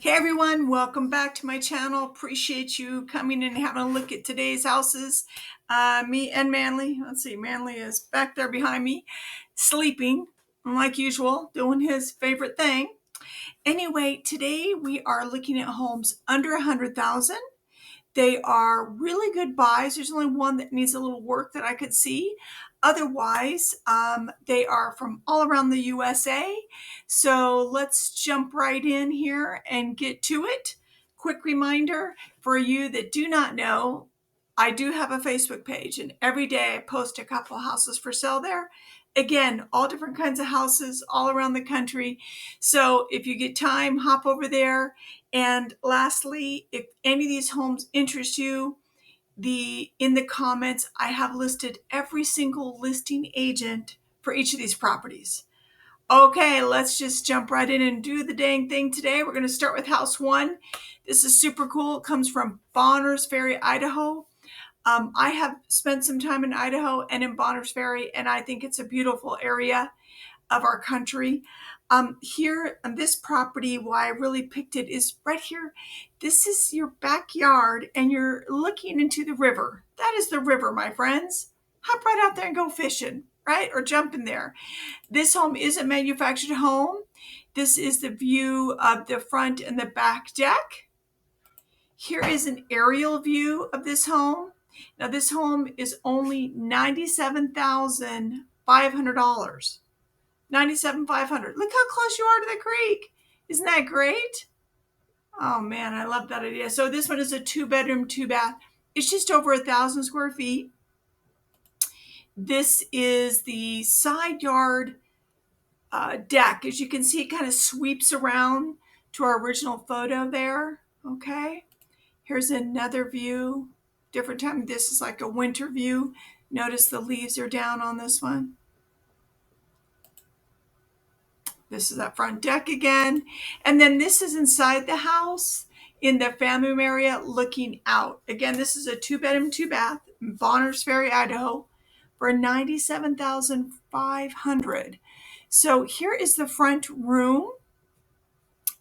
Hey everyone, welcome back to my channel. Appreciate you coming and having a look at today's houses. Me and Manly, let's see, Manly is back there behind me, sleeping like usual, doing his favorite thing. Anyway, today we are looking at homes under 100,000. They are really good buys. There's only one that needs a little work that I could see. Otherwise, they are from all around the USA. So let's jump right in here and get to it. Quick reminder for you that do not know, I do have a Facebook page, and every day I post a couple houses for sale there. Again, all different kinds of houses all around the country. So if you get time, hop over there. And lastly, if any of these homes interest you, in the comments, I have listed every single listing agent for each of these properties. Okay, let's just jump right in and do the dang thing today. We're going to start with house one. This is super cool. It comes from Bonners Ferry, Idaho. I have spent some time in Idaho and in Bonners Ferry, and I think it's a beautiful area of our country. Here on this property, why I really picked it is right here. This is your backyard and you're looking into the river. That is the river, my friends. Hop right out there and go fishing, right? Or jump in there. This home is a manufactured home. This is the view of the front and the back deck. Here is an aerial view of this home. Now this home is only $97,500. $97,500. Look how close you are to the creek. Isn't that great? Oh man, I love that idea. So this one is a 2-bedroom, 2-bath. It's just over 1,000 square feet. This is the side yard deck. As you can see, it kind of sweeps around to our original photo there. Okay. Here's another view. Different time. This is like a winter view. Notice the leaves are down on this one. This is that front deck again. And then this is inside the house in the family room area looking out. Again, this is a 2-bedroom, 2-bath in Bonners Ferry, Idaho for $97,500. So here is the front room.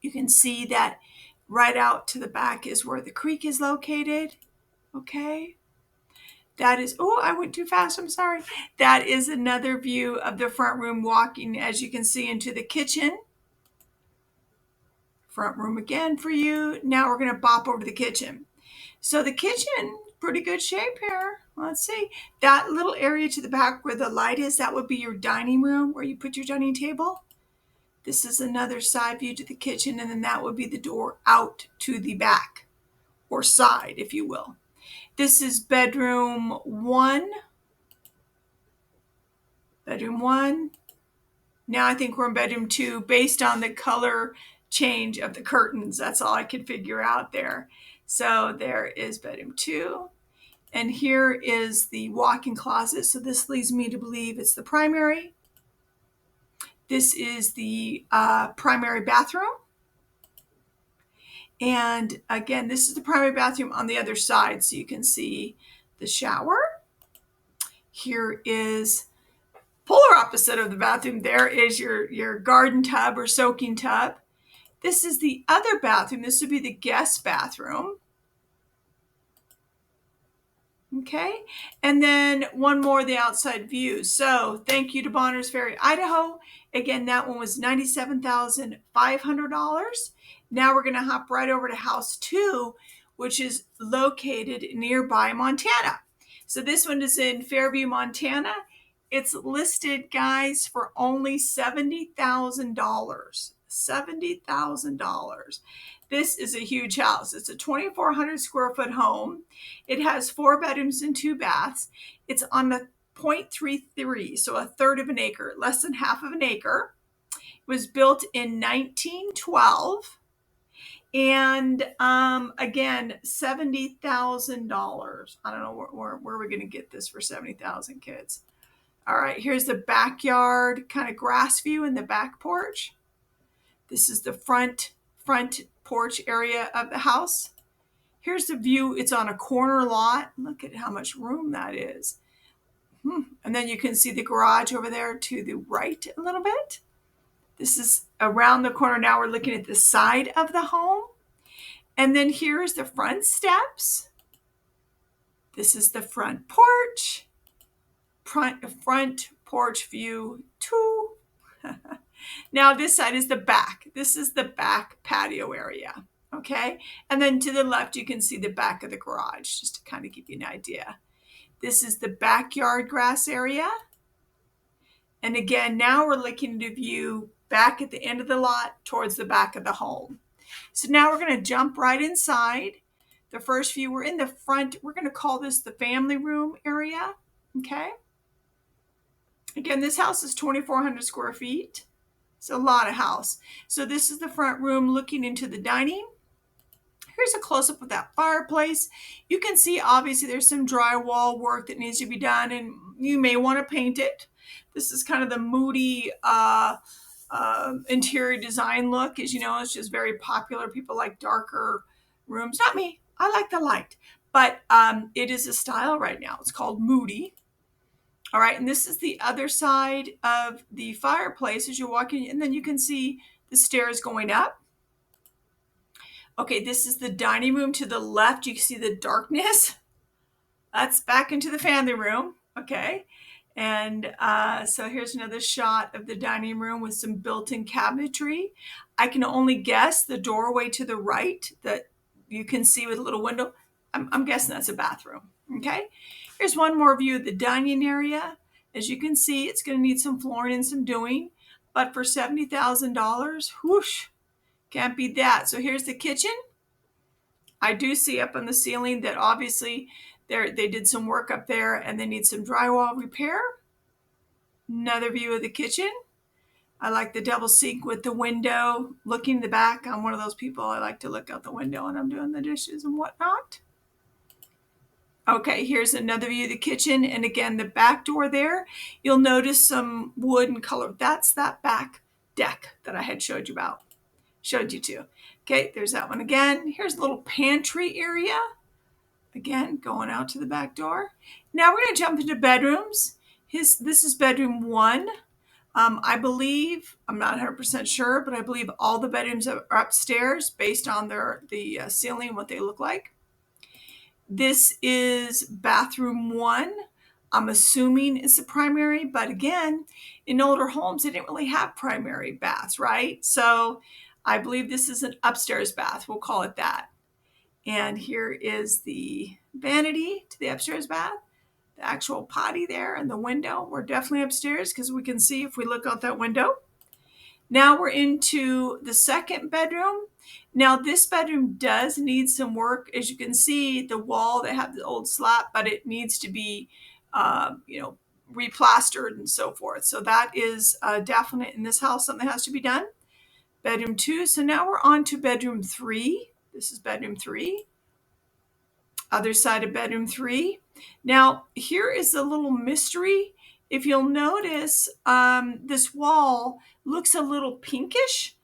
You can see that right out to the back is where the creek is located. Okay. That is, oh, I went too fast. I'm sorry. That is another view of the front room walking, as you can see, into the kitchen. Front room again for you. Now we're going to bop over to the kitchen. So the kitchen, pretty good shape here. Let's see. That little area to the back where the light is, that would be your dining room where you put your dining table. This is another side view to the kitchen, and then that would be the door out to the back, or side, if you will. This is bedroom one. Bedroom one. Now I think we're in bedroom two based on the color change of the curtains. That's all I could figure out there. So there is bedroom two. And here is the walk-in closet. So this leads me to believe it's the primary. This is the primary bathroom. And again, this is the primary bathroom on the other side. So you can see the shower. Here is polar opposite of the bathroom. There is your garden tub or soaking tub. This is the other bathroom. This would be the guest bathroom. Okay, and then one more, the outside view. So thank you to Bonners Ferry, Idaho. Again, that one was $97,500. Now we're going to hop right over to house two, which is located nearby Montana. So this one is in Fairview, Montana. It's listed, guys, for only $70,000. $70,000. This is a huge house. It's a 2,400 square foot home. It has 4 bedrooms and 2 baths. It's on the 0.33, so a third of an acre, less than half of an acre. It was built in 1912. And again, $70,000. I don't know where we're going to get this for 70,000, kids. All right, here's the backyard kind of grass view in the back porch. This is the front porch area of the house. Here's the view. It's on a corner lot. Look at how much room that is. And then you can see the garage over there to the right a little bit. This is around the corner. Now we're looking at the side of the home. And then here's the front steps. This is the front porch. Front porch view 2. Now this side is the back. This is the back patio area. Okay. And then to the left, you can see the back of the garage, just to kind of give you an idea. This is the backyard grass area. And again, now we're looking to view back at the end of the lot towards the back of the home. So now we're going to jump right inside. The first view, we're in the front. We're going to call this the family room area. Okay. Again, this house is 2,400 square feet. It's a lot of house. So this is the front room looking into the dining. Here's a close-up of that fireplace. You can see obviously there's some drywall work that needs to be done, and you may want to paint it. This is kind of the moody interior design look. As you know, it's just very popular. People like darker rooms. Not me. I like the light. But it is a style right now. It's called moody. All right, and this is the other side of the fireplace as you're walking, and then you can see the stairs going up. Okay, this is the dining room to the left. You can see the darkness. That's back into the family room. Okay, and so here's another shot of the dining room with some built-in cabinetry. I can only guess the doorway to the right that you can see with a little window. I'm guessing that's a bathroom. Okay, here's one more view of the dining area. As you can see, it's going to need some flooring and some doing, but for $70,000, whoosh, can't beat that. So here's the kitchen. I do see up on the ceiling that obviously they did some work up there and they need some drywall repair. Another view of the kitchen. I like the double sink with the window looking in the back. I'm one of those people, I like to look out the window when I'm doing the dishes and whatnot. Okay, here's another view of the kitchen. And again, the back door there, you'll notice some wood and color. That's that back deck that I had showed you to. Okay, there's that one again. Here's a little pantry area. Again, going out to the back door. Now we're going to jump into bedrooms. This is bedroom 1. I believe, I'm not 100% sure, but I believe all the bedrooms are upstairs based on the ceiling and what they look like. This is bathroom 1. I'm assuming it's the primary, but again, in older homes, they didn't really have primary baths, right? So I believe this is an upstairs bath. We'll call it that. And here is the vanity to the upstairs bath, the actual potty there and the window. We're definitely upstairs because we can see if we look out that window. Now we're into the second bedroom. Now this bedroom does need some work. As you can see, the wall, they have the old slab, but it needs to be, replastered and so forth. So that is definite in this house, something has to be done. Bedroom 2. So now we're on to bedroom 3. This is bedroom 3. Other side of bedroom 3. Now here is a little mystery. If you'll notice, this wall looks a little pinkish.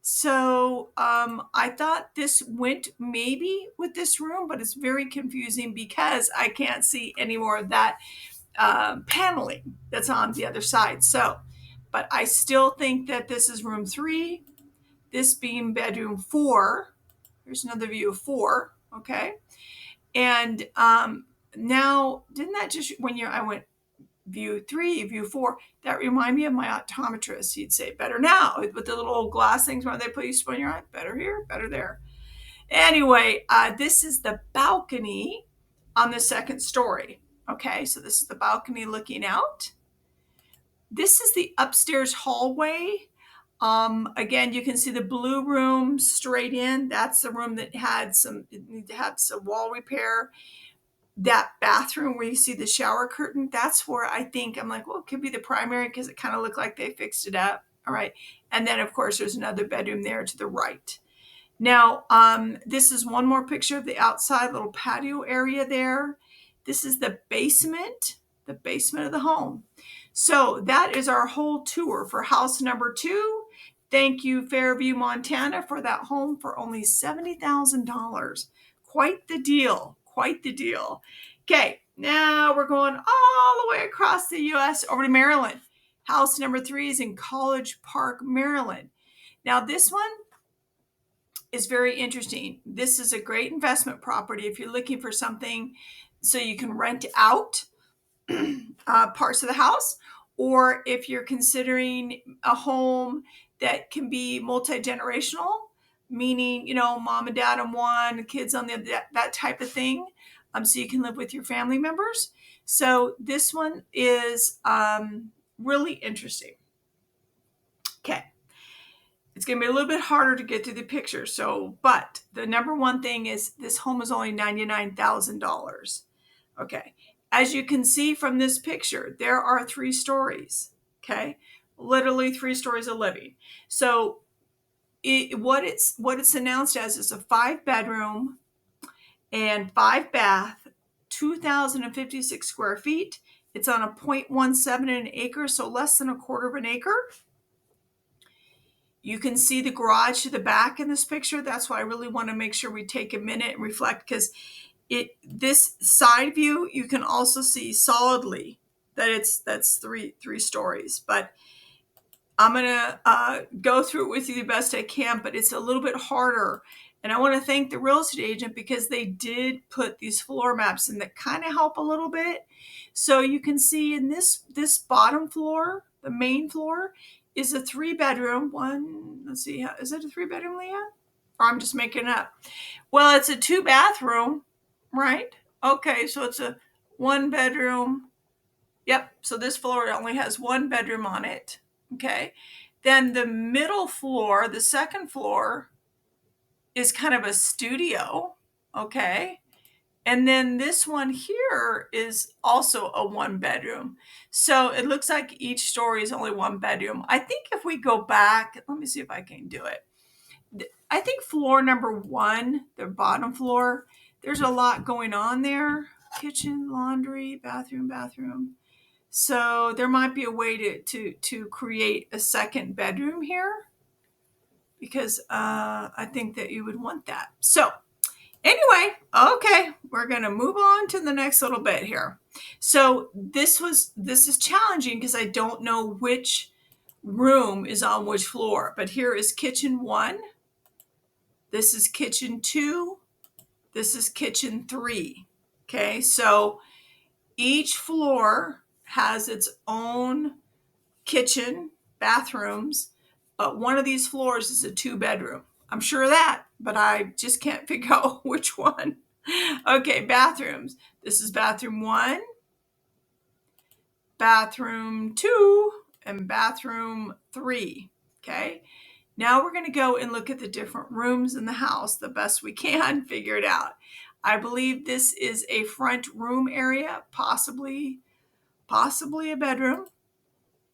So I thought this went maybe with this room, but it's very confusing because I can't see any more of that paneling that's on the other side. So, but I still think that this is room 3, this being bedroom 4. Here's another view of 4. Okay. And now, didn't that just, I went view 3, view 4, that reminded me of my optometrist. He'd say, better now, with the little old glass things where they put you on your eye, better here, better there. Anyway, this is the balcony on the second story. Okay, so this is the balcony looking out. This is the upstairs hallway. Again, you can see the blue room straight in. That's the room that needed to have some wall repair. That bathroom where you see the shower curtain, that's where I'm like, well, it could be the primary because it kind of looked like they fixed it up. All right. And then, of course, there's another bedroom there to the right. Now, this is one more picture of the outside little patio area there. This is the basement of the home. So that is our whole tour for house number 2. Thank you, Fairview, Montana, for that home for only $70,000. Quite the deal. Quite the deal. Okay, now we're going all the way across the U.S. over to Maryland. House number 3 is in College Park, Maryland. Now this one, is very interesting. This is a great investment property if you're looking for something so you can rent out parts of the house, or if you're considering a home that can be multi-generational, meaning, mom and dad on one, kids on the other, that type of thing. So you can live with your family members. So this one is really interesting. Okay. It's going to be a little bit harder to get through the picture. But the number one thing is this home is only $99,000. Okay. As you can see from this picture, there are 3 stories. Okay. Literally 3 stories of living. So what it's announced as is a 5-bedroom and 5-bath, 2,056 square feet. It's on a 0.17 an acre, so less than a quarter of an acre. You can see the garage to the back in this picture. That's why I really want to make sure we take a minute and reflect, because this side view, you can also see solidly that that's three stories. But I'm going to go through it with you the best I can, but it's a little bit harder. And I want to thank the real estate agent because they did put these floor maps in that kind of help a little bit. So you can see in this bottom floor, the main floor, is a 3-bedroom. Let's see, is it a 3-bedroom, Leah? Or I'm just making it up. Well, it's a 2-bathroom, right? Okay, so it's a 1-bedroom. Yep, so this floor only has 1 bedroom on it. Okay, then the middle floor, the second floor, is kind of a studio. Okay, and then this one here is also a 1-bedroom. So it looks like each story is only 1 bedroom. I think if we go back, let me see if I can do it. I think floor number 1, the bottom floor, there's a lot going on there. Kitchen, laundry, bathroom. So there might be a way to create a 2nd bedroom here, because I think that you would want that. So anyway, okay, we're going to move on to the next little bit here. So this is challenging because I don't know which room is on which floor, but here is kitchen 1. This is kitchen 2. This is kitchen 3. Okay, so each floor has its own kitchen, bathrooms, but one of these floors is a 2-bedroom. I'm sure of that, but I just can't figure out which one. Okay, bathrooms. This is bathroom 1, bathroom 2, and bathroom 3. Okay, now we're going to go and look at the different rooms in the house the best we can figure it out. I believe this is a front room area, possibly a bedroom.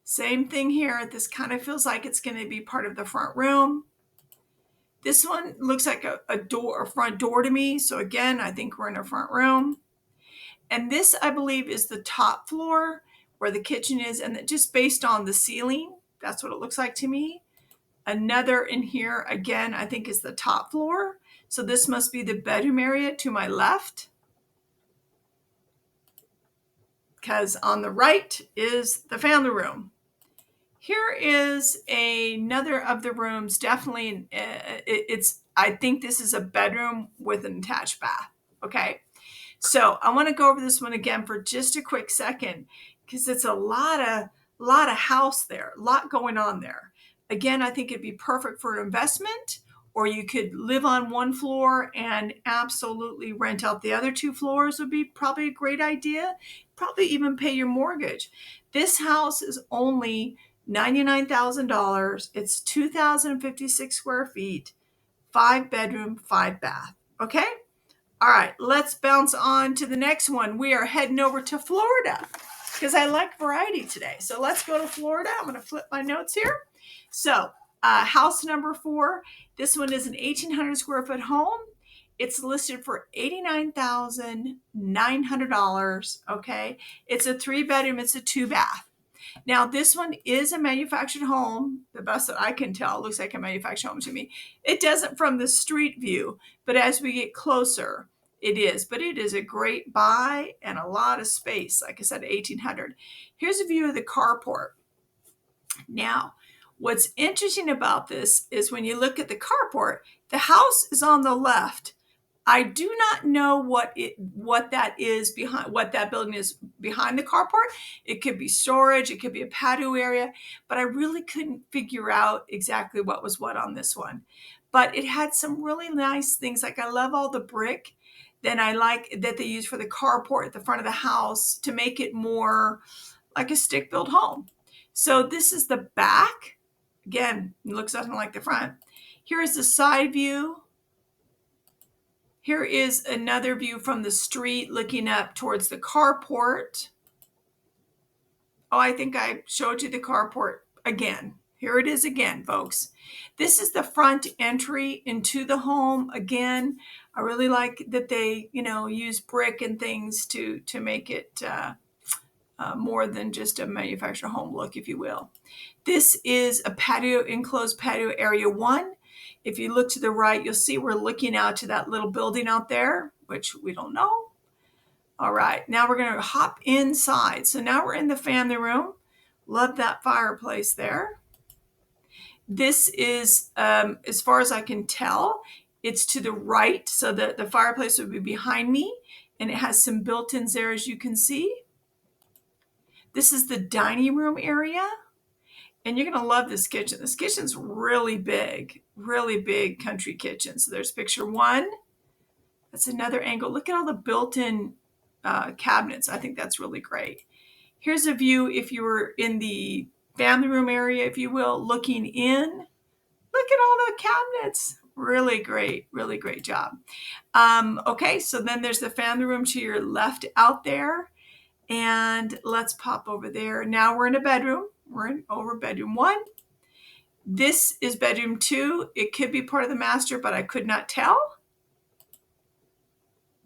Same thing here. This kind of feels like it's going to be part of the front room. This one looks like a front door to me. So again, I think we're in a front room. And this, I believe, is the top floor where the kitchen is. And just based on the ceiling, that's what it looks like to me. Another in here, again, I think is the top floor. So this must be the bedroom area to my left, because on the right is the family room. Here is another of the rooms. Definitely, I think this is a bedroom with an attached bath. Okay, so I want to go over this one again for just a quick second, because it's a lot of house there, a lot going on there. Again, I think it'd be perfect for an investment, or you could live on 1 floor and absolutely rent out the other 2 floors. Would be probably a great idea. Probably even pay your mortgage. This house is only $99,000. It's 2,056 square feet, 5-bedroom, 5-bath. Okay? All right, let's bounce on to the next one. We are heading over to Florida because I like variety today. So let's go to Florida. I'm going to flip my notes here. So house number 4, this one is an 1,800 square foot home. It's listed for $89,900. Okay, it's a 3-bedroom. It's a 2-bath. Now, this one is a manufactured home. The best that I can tell, it looks like a manufactured home to me. It doesn't from the street view, but as we get closer, it is. But it is a great buy and a lot of space. Like I said, 1,800. Here's a view of the carport. Now, What's interesting about this is when you look at the carport, the house is on the left. I do not know what that is behind, what that building is behind the carport. It could be storage, it could be a patio area, but I really couldn't figure out exactly what was what on this one. But it had some really nice things. Like, I love all the brick. Then I like that they use for the carport at the front of the house to make it more like a stick-built home. So this is the back. Again, it looks nothing like the front. Here is the side view. Here is another view from the street looking up towards the carport. Oh, I think I showed you the carport again. Here it is again, folks. This is the front entry into the home. Again, I really like that they, use brick and things to make it more than just a manufactured home look, if you will. This is a patio, enclosed patio area 1. If you look to the right, you'll see we're looking out to that little building out there, which we don't know. All right, now we're going to hop inside. So now we're in the family room. Love that fireplace there. This is, as far as I can tell, it's to the right, so that the fireplace would be behind me, and it has some built-ins there, as you can see. This is the dining room area, and you're going to love this kitchen. This kitchen's really big country kitchen. So there's picture 1. That's another angle. Look at all the built-in cabinets. I think that's really great. Here's a view if you were in the family room area, if you will, looking in. Look at all the cabinets. Really great job. Okay, so then there's the family room to your left out there. And let's pop over there. Now we're in a bedroom. We're in over bedroom 1. This is bedroom 2. It could be part of the master, but I could not tell.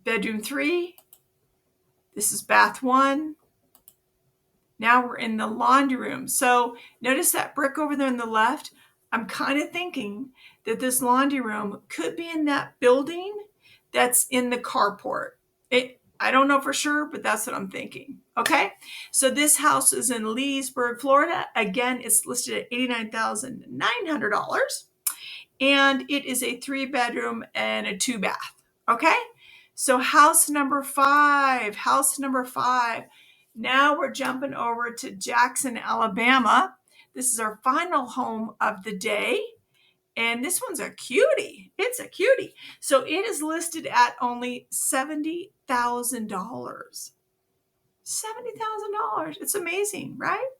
Bedroom 3. This is bath 1. Now we're in the laundry room. So notice that brick over there on the left. I'm kind of thinking that this laundry room could be in that building that's in the carport. I don't know for sure, but that's what I'm thinking. Okay, so this house is in Leesburg, Florida. Again, it's listed at $89,900, and it is a 3-bedroom and a 2-bath. Okay, so house number 5. Now we're jumping over to Jackson, Alabama. This is our final home of the day. And this one's a cutie. It's a cutie. So it is listed at only $70,000. $70,000. It's amazing, right?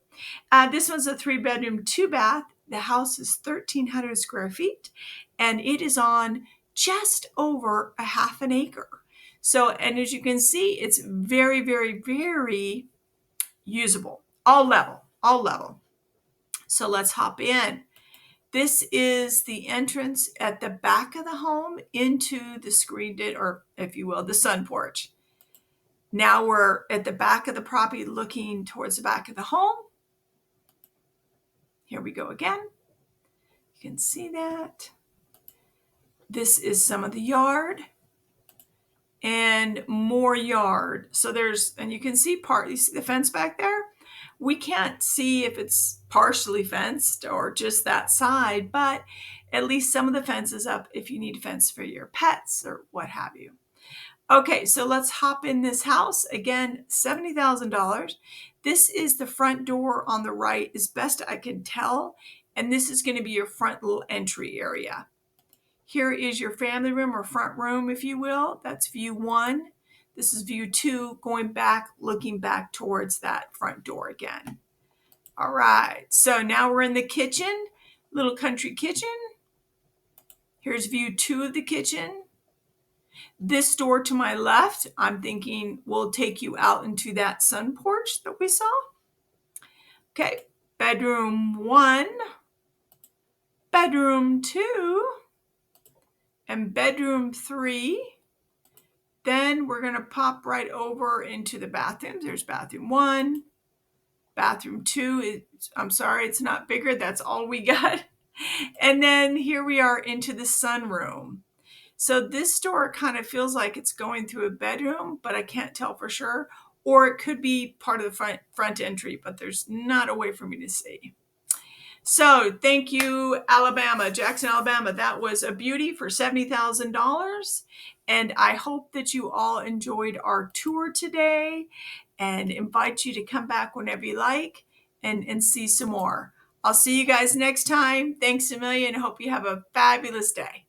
This one's a 3-bedroom, 2-bath. The house is 1,300 square feet, and it is on just over a half an acre. So, and as you can see, it's very usable. All level. So let's hop in. This is the entrance at the back of the home into the screened-in, or if you will, the sun porch. Now we're at the back of the property looking towards the back of the home. Here we go again. You can see that. This is some of the yard and more yard. So there's, and you can see you see the fence back there? We can't see if it's partially fenced or just that side, but at least some of the fence is up if you need a fence for your pets or what have you. Okay, so let's hop in this house. Again, $70,000. This is the front door on the right, as best I can tell, and this is going to be your front little entry area. Here is your family room or front room, if you will. That's view 1. This is view 2, going back, looking back towards that front door again. All right, so now we're in the kitchen, little country kitchen. Here's view 2 of the kitchen. This door to my left, I'm thinking will take you out into that sun porch that we saw. Okay, bedroom 1, bedroom 2, and bedroom 3. Then we're going to pop right over into the bathrooms. There's bathroom 1, bathroom 2. I'm sorry, it's not bigger. That's all we got. And then here we are into the sunroom. So this door kind of feels like it's going through a bedroom, but I can't tell for sure. Or it could be part of the front entry, but there's not a way for me to see. So thank you, Alabama, Jackson, Alabama. That was a beauty for $70,000. And I hope that you all enjoyed our tour today and invite you to come back whenever you like and see some more. I'll see you guys next time. Thanks a million. Hope you have a fabulous day.